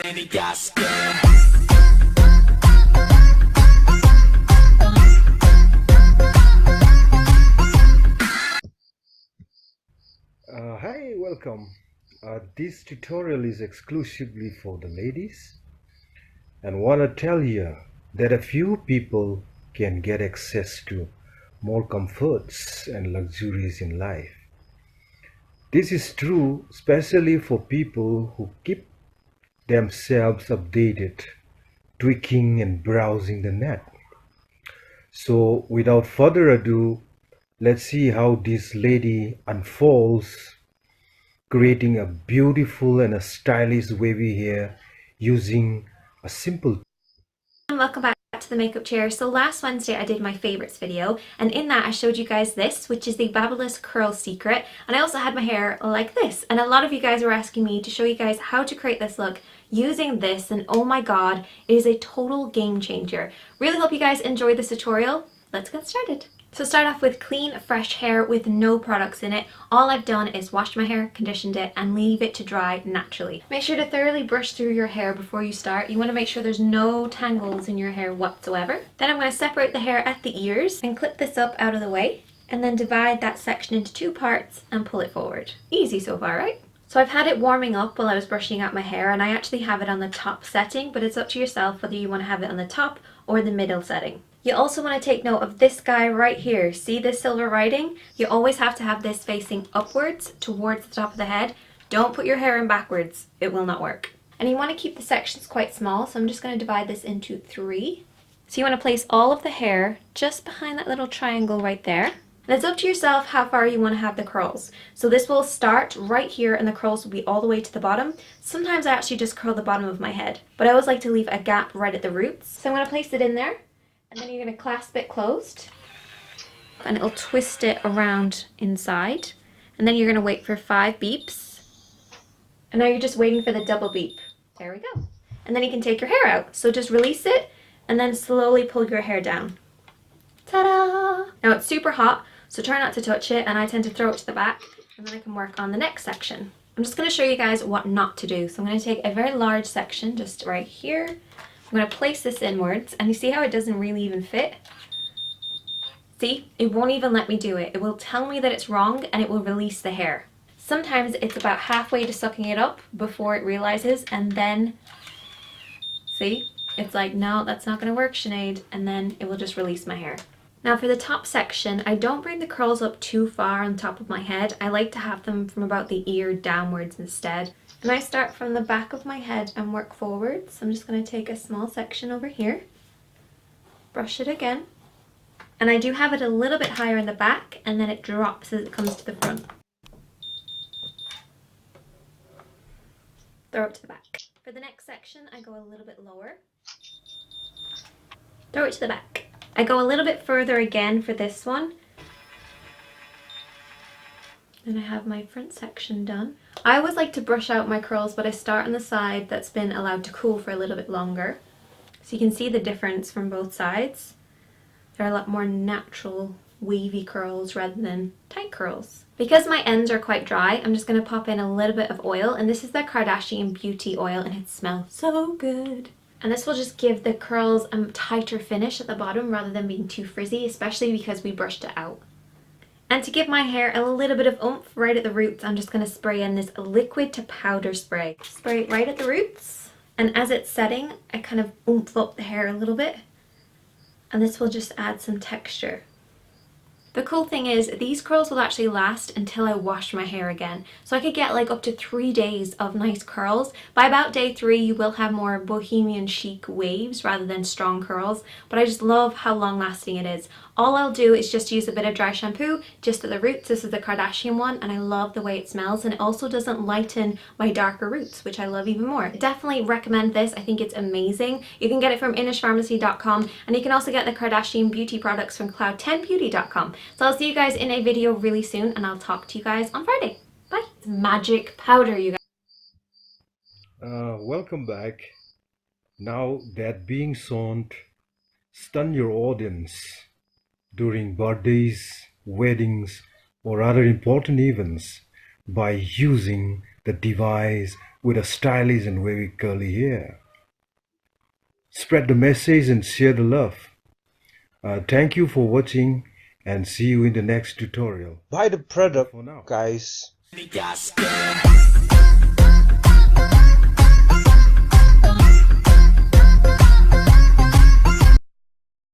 Hi, welcome. This tutorial is exclusively for the ladies and want to tell you that a few people can get access to more comforts and luxuries in life. This is true especially for people who keep themselves updated, tweaking and browsing the net. So without further ado, let's see how this lady unfolds, creating a beautiful and a stylish wavy hair using a simple. And welcome back to the makeup chair. So last Wednesday I did my favorites video, and in that I showed you guys this, which is the Babyless Curl Secret, and I also had my hair like this, and a lot of you guys were asking me to show you guys how to create this look using this, and oh my god, it is a total game changer. Really hope you guys enjoy this tutorial. Let's get started. So start off with clean, fresh hair with no products in it. All I've done is washed my hair, conditioned it, and leave it to dry naturally. Make sure to thoroughly brush through your hair before you start. You want to make sure there's no tangles in your hair whatsoever. Then I'm going to separate the hair at the ears and clip this up out of the way, and then divide that section into two parts and pull it forward. Easy so far, right? So I've had it warming up while I was brushing out my hair, and I actually have it on the top setting, but it's up to yourself whether you want to have it on the top or the middle setting. You also want to take note of this guy right here. See this silver writing? You always have to have this facing upwards towards the top of the head. Don't put your hair in backwards. It will not work. And you want to keep the sections quite small, so I'm just going to divide this into 3. So you want to place all of the hair just behind that little triangle right there. And it's up to yourself how far you want to have the curls. So this will start right here and the curls will be all the way to the bottom. Sometimes I actually just curl the bottom of my head, but I always like to leave a gap right at the roots. So I'm going to place it in there. And then you're going to clasp it closed, and it'll twist it around inside, and then you're going to wait for 5 beeps, and now you're just waiting for the double beep. There we go. And then you can take your hair out. So just release it and then slowly pull your hair down. Ta-da! Now it's super hot, so try not to touch it, and I tend to throw it to the back, and then I can work on the next section. I'm just going to show you guys what not to do. So I'm going to take a very large section just right here. I'm going to place this inwards, and you see how it doesn't really even fit? See, it won't even let me do it. It will tell me that it's wrong, and it will release the hair. Sometimes it's about halfway to sucking it up before it realizes, and then, see, it's like, no, that's not going to work, Sinead, and then it will just release my hair. Now for the top section, I don't bring the curls up too far on top of my head. I like to have them from about the ear downwards instead. And I start from the back of my head and work forwards. So I'm just going to take a small section over here, brush it again, and I do have it a little bit higher in the back, and then it drops as it comes to the front. Throw it to the back. For the next section, I go a little bit lower, throw it to the back. I go a little bit further again for this one, and I have my front section done. I always like to brush out my curls, but I start on the side that's been allowed to cool for a little bit longer. So you can see the difference from both sides. They're a lot more natural, wavy curls rather than tight curls. Because my ends are quite dry, I'm just going to pop in a little bit of oil, and this is the Kardashian Beauty oil, and it smells so good. And this will just give the curls a tighter finish at the bottom rather than being too frizzy, especially because we brushed it out. And to give my hair a little bit of oomph right at the roots, I'm just going to spray in this liquid to powder spray. Spray it right at the roots, and as it's setting, I kind of oomph up the hair a little bit, and this will just add some texture. The cool thing is these curls will actually last until I wash my hair again. So I could get like up to 3 days of nice curls. By about day 3 you will have more bohemian chic waves rather than strong curls, but I just love how long lasting it is. All I'll do is just use a bit of dry shampoo just at the roots. This is the Kardashian one, and I love the way it smells, and it also doesn't lighten my darker roots, which I love even more. I definitely recommend this. I think it's amazing. You can get it from inishpharmacy.com, and you can also get the Kardashian beauty products from cloud10beauty.com. So I'll see you guys in a video really soon, and I'll talk to you guys on Friday. Bye. It's magic powder, you guys. Welcome back. Now that being shown, stun your audience during birthdays, weddings, or other important events by using the device with a stylish and very curly hair. Spread the message and share the love. Thank you for watching and see you in the next tutorial. Buy the product, For now. guys.